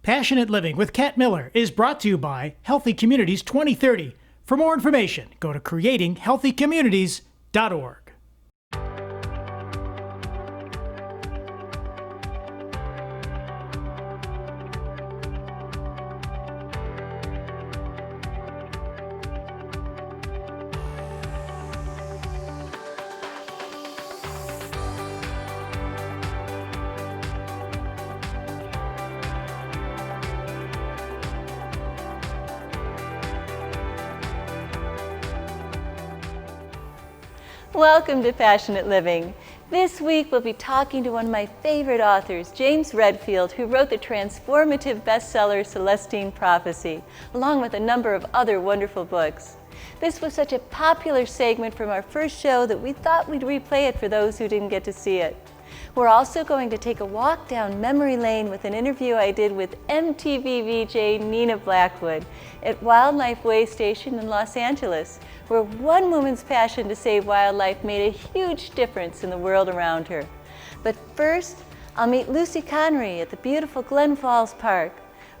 Passionate Living with Kat Miller is brought to you by Healthy Communities 2030. For more information, go to creatinghealthycommunities.org. Welcome to Passionate Living. This week we'll be talking to one of my favorite authors, James Redfield, who wrote the transformative bestseller Celestine Prophecy, along with a number of other wonderful books. This was such a popular segment from our first show that we thought we'd replay it for those who didn't get to see it. We're also going to take a walk down memory lane with an interview I did with MTV VJ Nina Blackwood at Wildlife Way Station in Los Angeles, where one woman's passion to save wildlife made a huge difference in the world around her. But first, I'll meet Lucy Connery at the beautiful Glen Falls Park.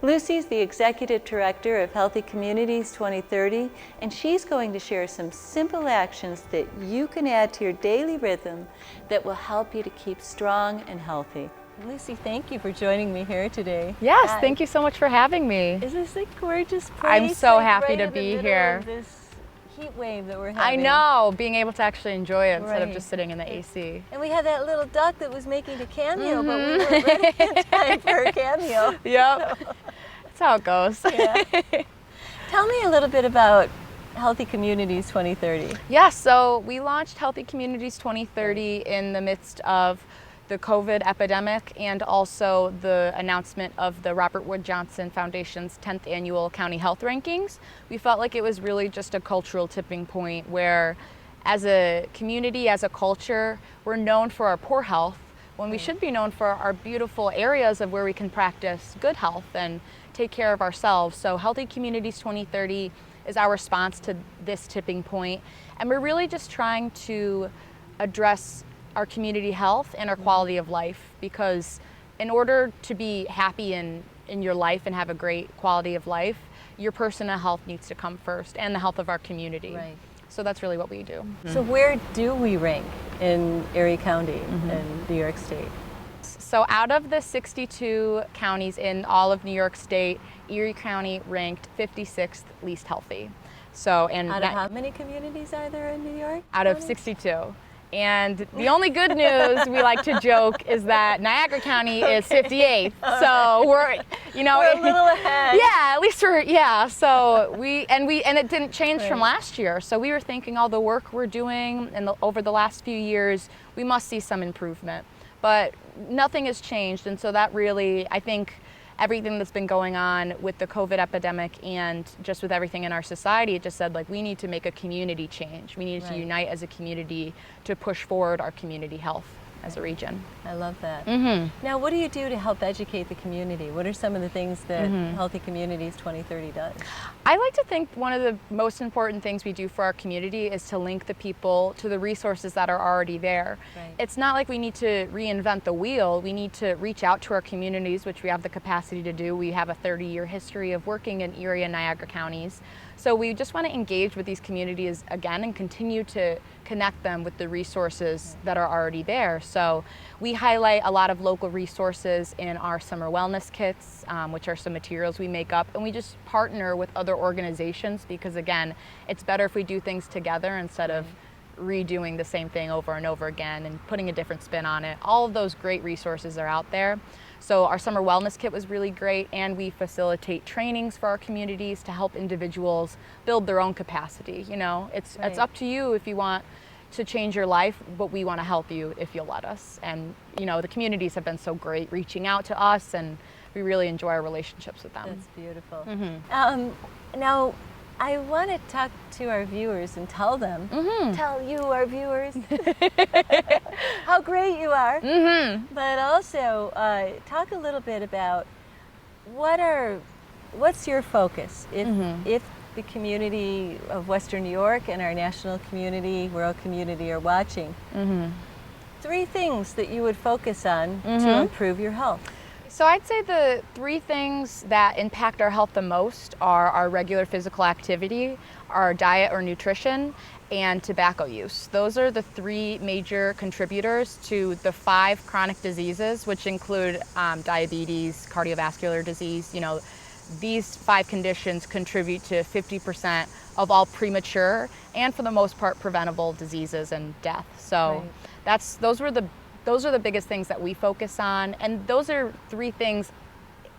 Lucy's the Executive Director of Healthy Communities 2030, and she's going to share some simple actions that you can add to your daily rhythm that will help you to keep strong and healthy. Lucy, thank you for joining me here today. Yes, thank you so much for having me. Is this a gorgeous place? I'm so happy right to in the be middle here. of this heat wave that we're having. I know, being able to actually enjoy it instead of Right. just sitting in the AC. And we had that little duck that was making a cameo, but we weren't ready in time for a cameo. Yep, that's how it goes. Yeah. Tell me a little bit about Healthy Communities 2030. Yeah, so we launched Healthy Communities 2030 in the midst of the COVID epidemic and also the announcement of the Robert Wood Johnson Foundation's 10th annual county health rankings. We felt like it was really just a cultural tipping point where as a community, as a culture, we're known for our poor health when we should be known for our beautiful areas of where we can practice good health and take care of ourselves. So Healthy Communities 2030 is our response to this tipping point, and we're really just trying to address our community health and our quality of life, because in order to be happy in your life and have a great quality of life, your personal health needs to come first and the health of our community. Right. So that's really what we do. So where do we rank in Erie County in New York State? So out of the 62 counties in all of New York State, Erie County ranked 56th least healthy. So, and Out of how many communities are there in New York? out of 62. And the only good news we like to joke is that Niagara County is 58th. So we're, you know, We're a little ahead. Yeah, at least we're, yeah. So and it didn't change from Right. last year. So we were thinking all the work we're doing over the last few years, we must see some improvement. But nothing has changed. And so that really, I think, everything that's been going on with the COVID epidemic and just with everything in our society, it just said, like, we need to make a community change. We need to Right. unite as a community to push forward our community health as a region. I love that. Mm-hmm. Now, what do you do to help educate the community? What are some of the things that Mm-hmm. Healthy Communities 2030 does? I like to think one of the most important things we do for our community is to link the people to the resources that are already there. Right. It's not like we need to reinvent the wheel. We need to reach out to our communities, which we have the capacity to do. We have a 30-year history of working in Erie and Niagara counties. So we just want to engage with these communities again and continue to connect them with the resources that are already there. So we highlight a lot of local resources in our summer wellness kits, which are some materials we make up, and we just partner with other organizations because, again, it's better if we do things together instead of redoing the same thing over and over again and putting a different spin on it. All of those great resources are out there. So our summer wellness kit was really great, and we facilitate trainings for our communities to help individuals build their own capacity. You know, it's up to you if you want to change your life, but we want to help you if you'll let us. And you know, the communities have been so great reaching out to us, and we really enjoy our relationships with them. That's beautiful. Mm-hmm. Now, I want to talk to our viewers and tell them, tell you, our viewers, how great you are, but also talk a little bit about what's your focus if the community of Western New York and our national community, world community are watching. 3 things that you would focus on to improve your health. So I'd say the three things that impact our health the most are our regular physical activity, our diet or nutrition, and tobacco use. Those are the three major contributors to the 5 chronic diseases, which include diabetes, cardiovascular disease. These 5 conditions contribute to 50% of all premature and, for the most part, preventable diseases and death. So those are the biggest things that we focus on, and those are 3 things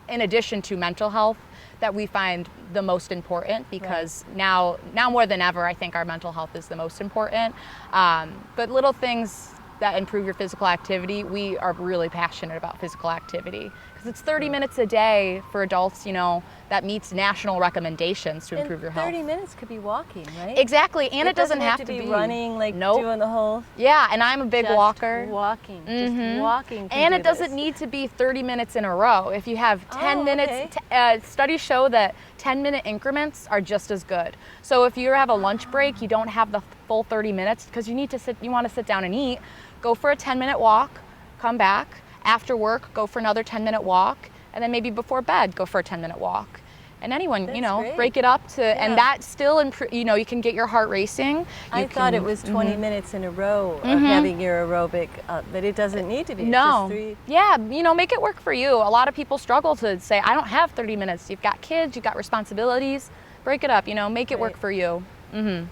in addition to mental health that we find the most important, because now more than ever, I think our mental health is the most important. But little things that improve your physical activity, we are really passionate about physical activity, because it's 30 minutes a day for adults, that meets national recommendations to improve your health. 30 minutes could be walking, right? Exactly, and it doesn't have to be be running, doing the whole. Yeah, and I'm a big walker. Walking, just walking. And it doesn't need to be 30 minutes in a row. If you have 10 minutes, studies show that 10-minute increments are just as good. So if you have a lunch break, you don't have the full 30 minutes because you want to sit down and eat. Go for a 10-minute walk, come back. After work, go for another 10-minute walk, and then maybe before bed, go for a 10-minute walk. And anyone, That's break it up to, and that still, you can get your heart racing. I thought it was 20 minutes in a row of having your aerobic, but it doesn't need to be. No. It's just 3. Yeah, make it work for you. A lot of people struggle to say, I don't have 30 minutes. You've got kids, you've got responsibilities. Break it up, make it work for you.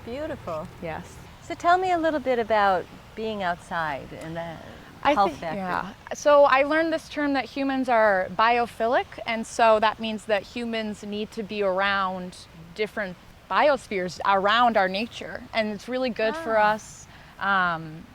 Beautiful. Yes. So tell me a little bit about being outside and the health factor. Yeah. So I learned this term that humans are biophilic, and so that means that humans need to be around different biospheres around our nature, and it's really good for us. When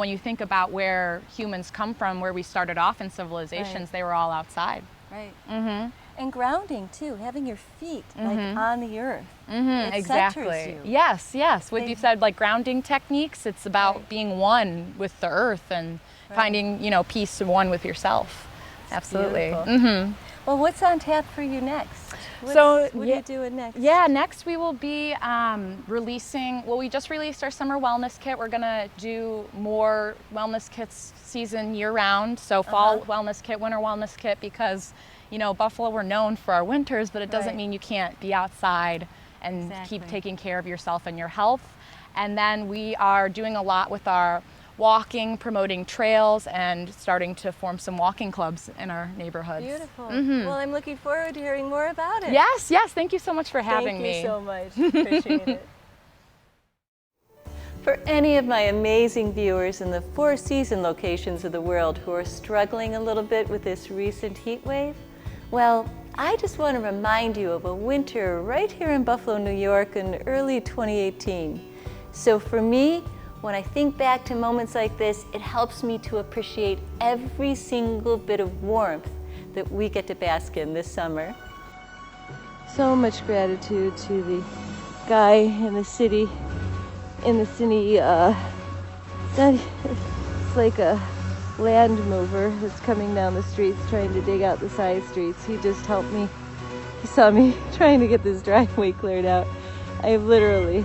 you think about where humans come from, where we started off in civilizations, they were all outside. Right. And grounding too, having your feet like on the earth. It Exactly. centers you. Yes. What you said, like grounding techniques, it's about being one with the earth and finding, peace and one with yourself. Absolutely. Well, what's on tap for you next? What are you doing next? Yeah, next we will be we just released our summer wellness kit. We're gonna do more wellness kits season year round. So fall wellness kit, winter wellness kit, because Buffalo, we're known for our winters, but it doesn't mean you can't be outside and keep taking care of yourself and your health. And then we are doing a lot with our walking, promoting trails, and starting to form some walking clubs in our neighborhoods. Beautiful. Well, I'm looking forward to hearing more about it. Yes. Thank you so much for having me. Thank you so much. Appreciate it. For any of my amazing viewers in the 4 season locations of the world who are struggling a little bit with this recent heat wave, well, I just want to remind you of a winter right here in Buffalo, New York in early 2018. So for me, when I think back to moments like this, it helps me to appreciate every single bit of warmth that we get to bask in this summer. So much gratitude to the guy in the city, it's like a land mover that's coming down the streets trying to dig out the side streets. He just helped me. He saw me trying to get this driveway cleared out. I've literally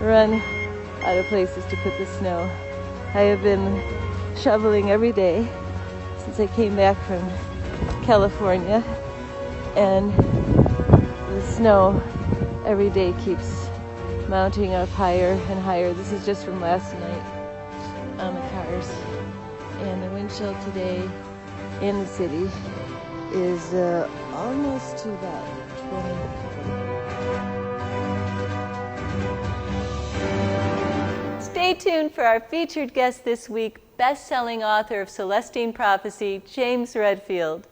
run out of places to put the snow. I have been shoveling every day since I came back from California, and the snow every day keeps mounting up higher and higher. This is just from last night on the cars. And the wind chill today in the city is almost to about 20. Stay tuned for our featured guest this week, best-selling author of Celestine Prophecy, James Redfield.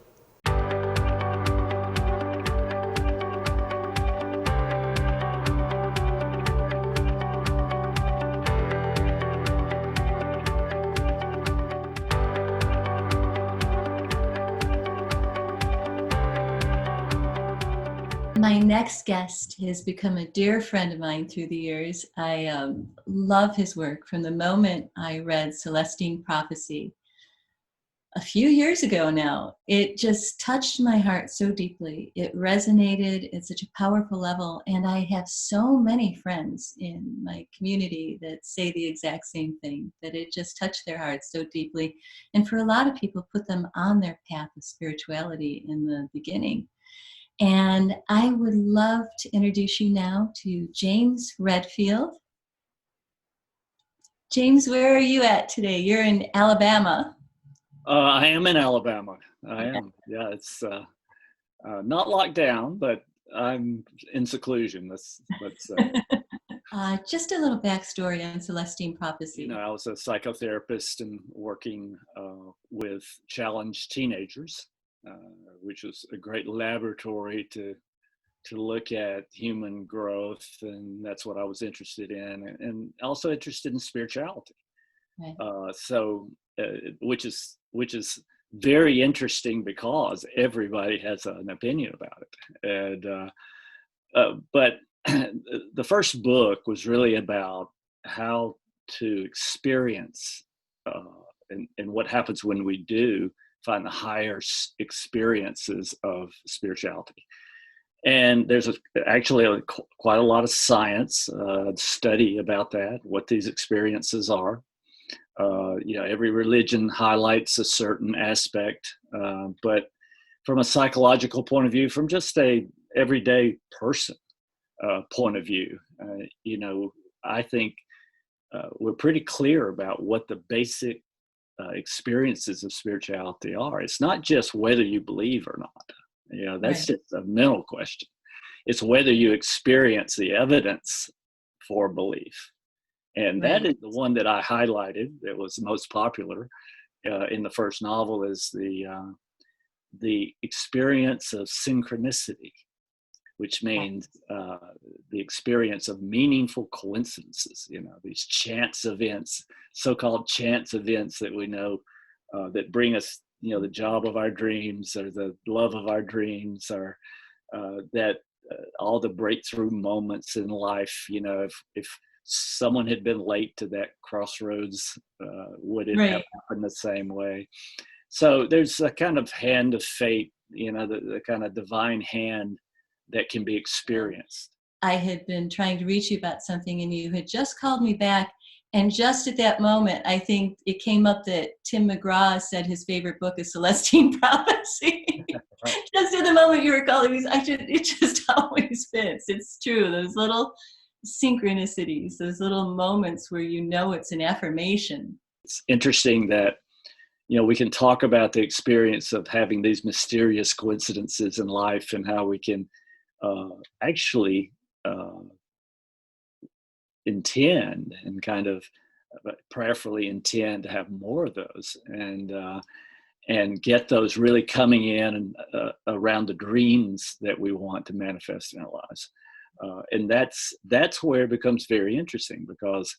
My next guest has become a dear friend of mine through the years. I love his work from the moment I read Celestine Prophecy. a few years ago now. It just touched my heart so deeply. It resonated at such a powerful level. And I have so many friends in my community that say the exact same thing, that it just touched their hearts so deeply. And for a lot of people, put them on their path of spirituality in the beginning. And I would love to introduce you now to James Redfield. James, where are you at today? You're in Alabama. I am in Alabama. I am. Yeah, it's not locked down, but I'm in seclusion. Let's say. Just a little backstory on Celestine Prophecy. You know, I was a psychotherapist and working with challenged teenagers, which was a great laboratory to look at human growth, and that's what I was interested in, and also interested in spirituality. Right. Which is very interesting because everybody has an opinion about it. And but the first book was really about how to experience and what happens when we do find the higher experiences of spirituality. And there's actually quite a lot of science study about that, what these experiences are. Every religion highlights a certain aspect, but from a psychological point of view, from just a everyday person point of view, I think we're pretty clear about what the basic experiences of spirituality are. It's not just whether you believe or not. That's right. Just a mental question. It's whether you experience the evidence for belief. And Right. that is the one that I highlighted that was most popular in the first novel, is the experience of synchronicity, which means the experience of meaningful coincidences, these chance events, so-called chance events that we know that bring us, the job of our dreams or the love of our dreams, or that all the breakthrough moments in life, if someone had been late to that crossroads, would it Right. have happened the same way? So there's a kind of hand of fate, the kind of divine hand that can be experienced. I had been trying to reach you about something, and you had just called me back. And just at that moment, I think it came up that Tim McGraw said his favorite book is Celestine Prophecy. Right. Just at the moment you were calling me, it just always fits. It's true. Those little synchronicities, those little moments where it's an affirmation. It's interesting that, we can talk about the experience of having these mysterious coincidences in life and how we can actually intend and kind of prayerfully intend to have more of those, and get those really coming in and around the dreams that we want to manifest in our lives. And that's where it becomes very interesting, because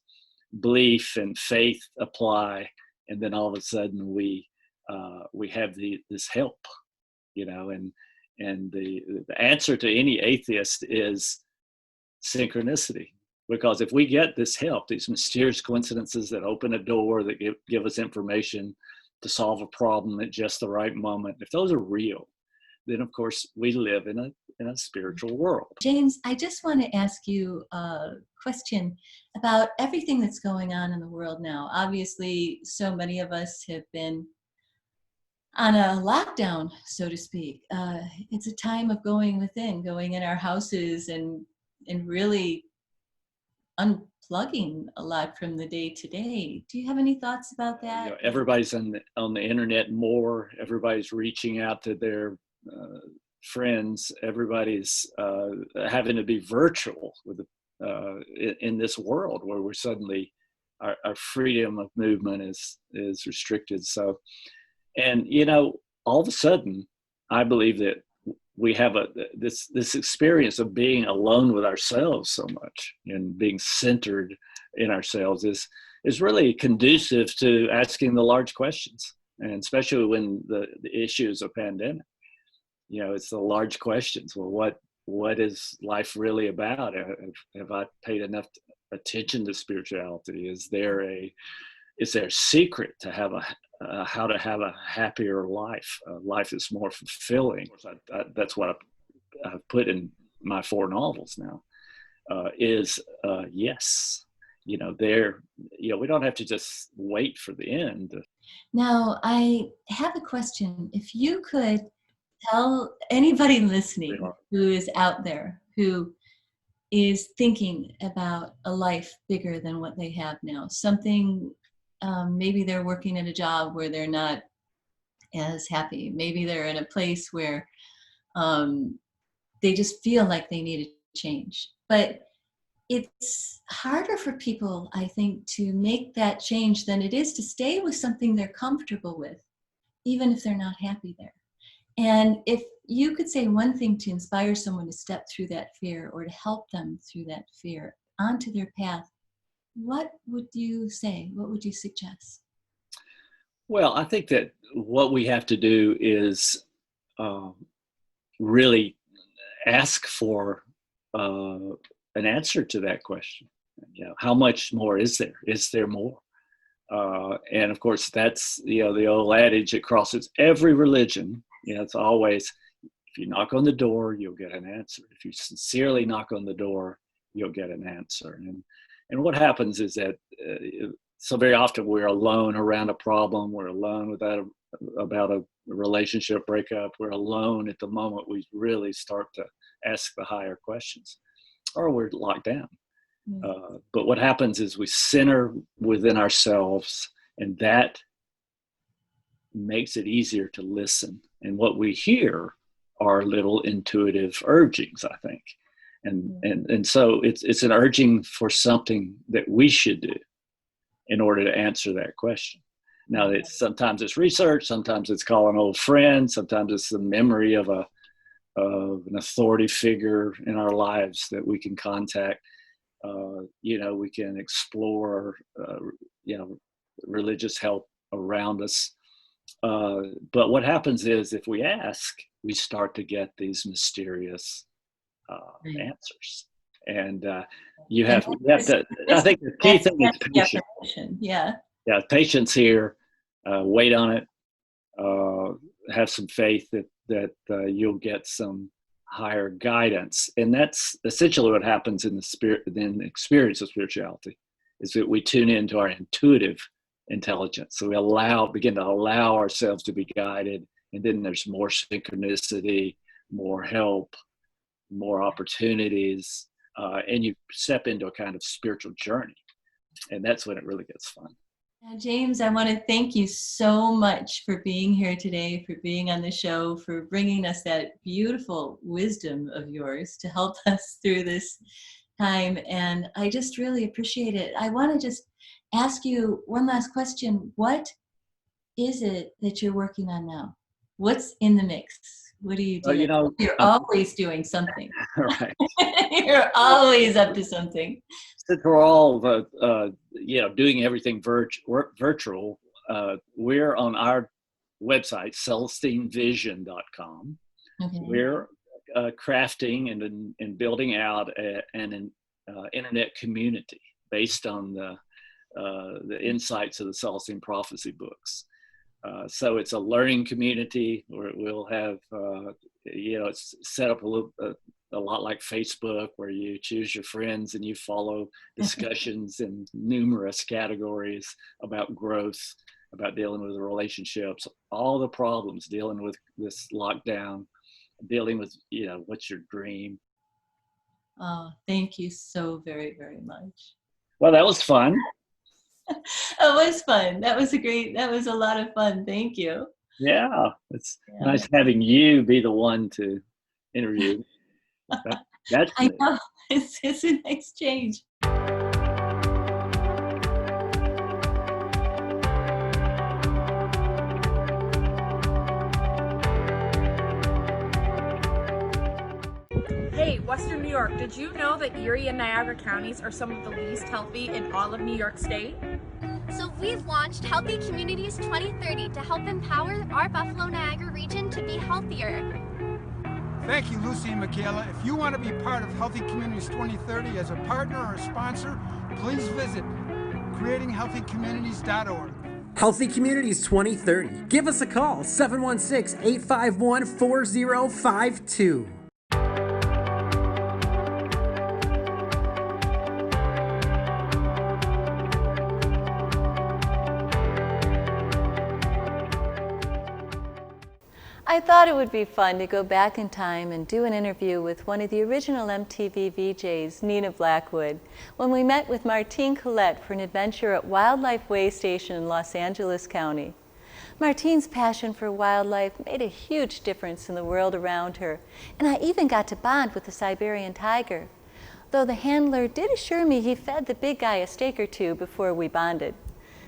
belief and faith apply, and then all of a sudden we have this help, and the answer to any atheist is synchronicity. Because if we get this help, these mysterious coincidences that open a door, that give us information to solve a problem at just the right moment, if those are real, then of course we live in a spiritual world. James, I just want to ask you a question about everything that's going on in the world now. Obviously, so many of us have been on a lockdown, so to speak. It's a time of going within, going in our houses, and really unplugging a lot from the day to day. Do you have any thoughts about that? Everybody's on the internet more. Everybody's reaching out to their friends. Everybody's having to be virtual with in this world where we're suddenly our freedom of movement is restricted. So, and all of a sudden, I believe that we have this experience of being alone with ourselves so much, and being centered in ourselves is really conducive to asking the large questions, and especially when the issue is a pandemic. It's the large questions. Well, what is life really about? Have I paid enough attention to spirituality? Is there a secret to have how to have a happier life, life is more fulfilling. That's what I've put in my 4 novels now, is yes. We don't have to just wait for the end. Now, I have a question. If you could tell anybody listening who is out there, who is thinking about a life bigger than what they have now, something, maybe they're working at a job where they're not as happy. Maybe they're in a place where they just feel like they need a change. But it's harder for people, I think, to make that change than it is to stay with something they're comfortable with, even if they're not happy there. And if you could say one thing to inspire someone to step through that fear or to help them through that fear onto their path, what would you say? What would you suggest? Well, I think that what we have to do is really ask for an answer to that question. How much more is there? Is there more? And of course, that's the old adage that crosses every religion. It's always, if you knock on the door, you'll get an answer. If you sincerely knock on the door, you'll get an answer. And what happens is that so very often we're alone around a problem. We're alone about a relationship breakup. We're alone at the moment we really start to ask the higher questions, or we're locked down. But what happens is we center within ourselves, and that makes it easier to listen. And what we hear are little intuitive urgings, I think. And so it's an urging for something that we should do in order to answer that question. Now, sometimes it's research, sometimes it's calling an old friend, sometimes it's the memory of an authority figure in our lives that we can contact. We can explore, religious help around us. But what happens is, if we ask, we start to get these mysterious answers. And you have to, I think the key thing is patience. Yeah, patience here. Wait on it. Have some faith that you'll get some higher guidance. And that's essentially what happens in the experience of spirituality, is that we tune into our intuitive intelligence. So we begin to allow ourselves to be guided, and then there's more synchronicity, more help, more opportunities, and you step into a kind of spiritual journey. And that's when it really gets fun. Now, James, I want to thank you so much for being here today, for being on the show, for bringing us that beautiful wisdom of yours to help us through this time. And I just really appreciate it. I want to just ask you one last question. What is it that you're working on now? What's in the mix? What are you doing? You're always doing something. Right. You're always up to something. Since we're all, doing everything virtual, we're on our website, CelestineVision.com. Okay. We're crafting and building out an internet community based on the insights of the Celestine Prophecy books. So it's a learning community where we'll have, it's set up a lot like Facebook, where you choose your friends and you follow discussions in numerous categories about growth, about dealing with relationships, all the problems, dealing with this lockdown, dealing with, what's your dream. Oh, thank you so very, very much. Well, that was fun. It was fun. That was a lot of fun. Thank you. Yeah, it's nice having you be the one to interview. That's I know. It's a nice change. Hey, Western New York, did you know that Erie and Niagara counties are some of the least healthy in all of New York State? So we've launched Healthy Communities 2030 to help empower our Buffalo Niagara region to be healthier. Thank you, Lucy and Michaela. If you want to be part of Healthy Communities 2030 as a partner or a sponsor, please visit creatinghealthycommunities.org. Healthy Communities 2030. Give us a call, 716-851-4052. I thought it would be fun to go back in time and do an interview with one of the original MTV VJs, Nina Blackwood, when we met with Martine Colette for an adventure at Wildlife Way Station in Los Angeles County. Martine's passion for wildlife made a huge difference in the world around her, and I even got to bond with the Siberian tiger, though the handler did assure me he fed the big guy a steak or two before we bonded.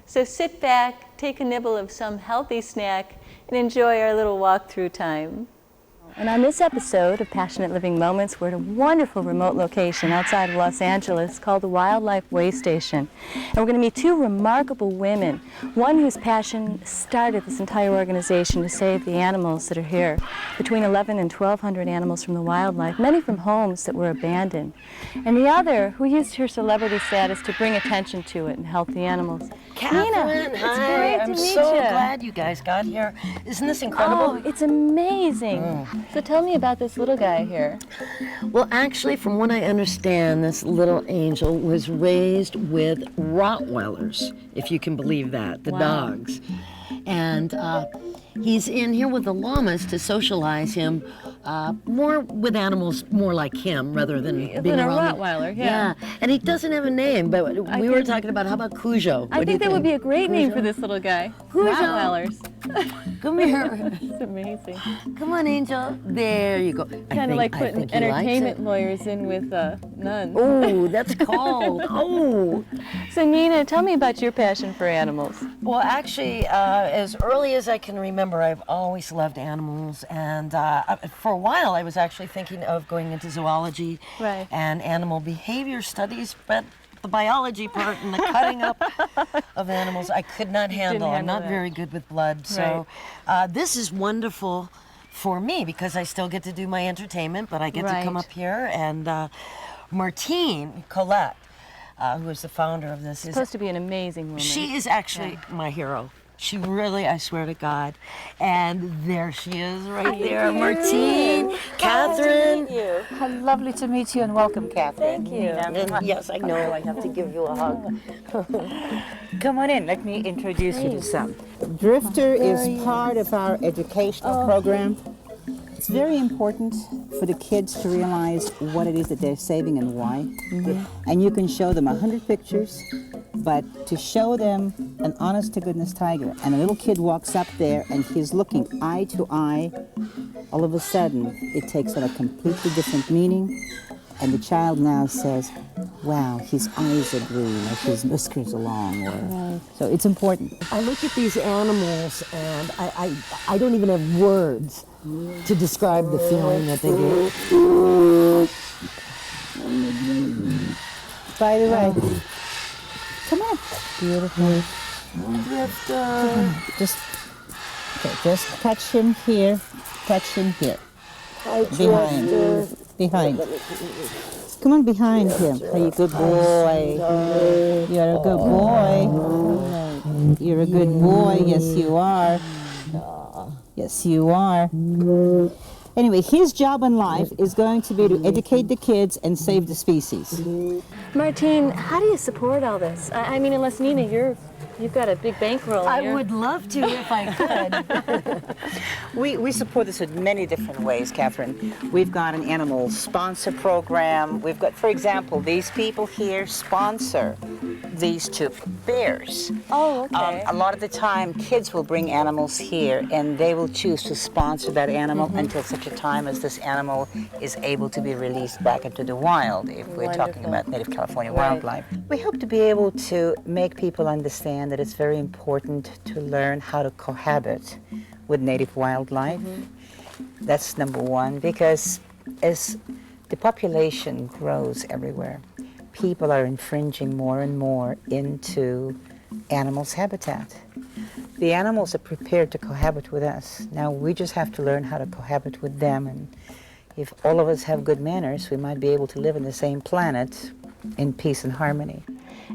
So sit back, take a nibble of some healthy snack, and enjoy our little walk-through time. And on this episode of Passionate Living Moments, we're at a wonderful remote location outside of Los Angeles called the Wildlife Way Station. And we're going to meet two remarkable women, one whose passion started this entire organization to save the animals that are here, between 11 and 1,200 animals from the wildlife, many from homes that were abandoned. And the other who used her celebrity status to bring attention to it and help the animals. Catherine, Nina, hi. it's great I'm to meet so you. glad you guys got here. Isn't this incredible? Oh, it's amazing. So tell me about this little guy here. Well, actually, from what I understand, this little angel was raised with Rottweilers, if you can believe that, the dogs. And he's in here with the llamas to socialize him more with animals more like him rather than being a around Rottweiler, yeah. And he doesn't have a name, but we were talking about, how about Cujo? I think that would be a great name for this little guy. Rottweilers. Come here. It's amazing. Come on, Angel. There you go. Kind of like putting entertainment lawyers in with nuns. Oh, that's called. Oh. So Nina, tell me about your passion for animals. Well, actually, as early as I can remember, I've always loved animals, and for a while I was actually thinking of going into zoology and animal behavior studies, but the biology part and the cutting up of animals I could not handle. I'm not very good with blood, so this is wonderful for me because I still get to do my entertainment, but I get to come up here, and Martine Colette, who is the founder of this, supposed to be an amazing woman. She is actually my hero. She really, I swear to God. And there she is right there, Martine, Catherine. How lovely to meet you, and welcome, Catherine. Thank you. And yes, I know, I have to give you a hug. Come on in, let me introduce you to some. Drifter is part of our educational program. It's very important for the kids to realize what it is that they're saving and why. And you can show them 100 pictures, but to show them an honest-to-goodness tiger, and a little kid walks up there and he's looking eye to eye, all of a sudden it takes on a completely different meaning, and the child now says, wow, his eyes are green, or his whiskers are long, or so it's important. I look at these animals and I don't even have words to describe the feeling that they get. By the way, come on. Beautiful. Drifter. Just touch him here. Touch him here. Behind. Come on, behind him. Are you a good boy? You're a good boy. You're a good boy. Yes, you are. Yes, you are. Anyway, his job in life is going to be to educate the kids and save the species. Martine, how do you support all this? I mean, unless Nina, you've got a big bankroll. I would love to if I could. We support this in many different ways, Catherine. We've got an animal sponsor program. We've got, for example, these people here sponsor these two bears. Oh, okay. A lot of the time, kids will bring animals here, and they will choose to sponsor that animal until such a time as this animal is able to be released back into the wild, if we're talking about native California wildlife. We hope to be able to make people understand that it's very important to learn how to cohabit with native wildlife. That's number one, because as the population grows everywhere, people are infringing more and more into animals' habitat. The animals are prepared to cohabit with us. Now we just have to learn how to cohabit with them, and if all of us have good manners, we might be able to live on the same planet in peace and harmony.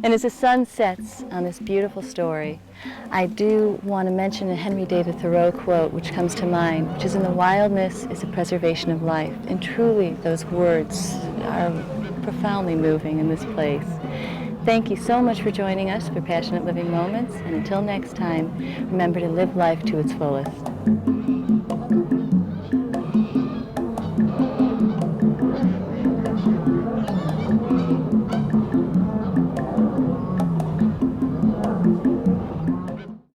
And as the sun sets on this beautiful story, I do want to mention a Henry David Thoreau quote which comes to mind, which is, "In the wildness is the preservation of life." And truly, those words are profoundly moving in this place. Thank you so much for joining us for Passionate Living Moments, and until next time, remember to live life to its fullest.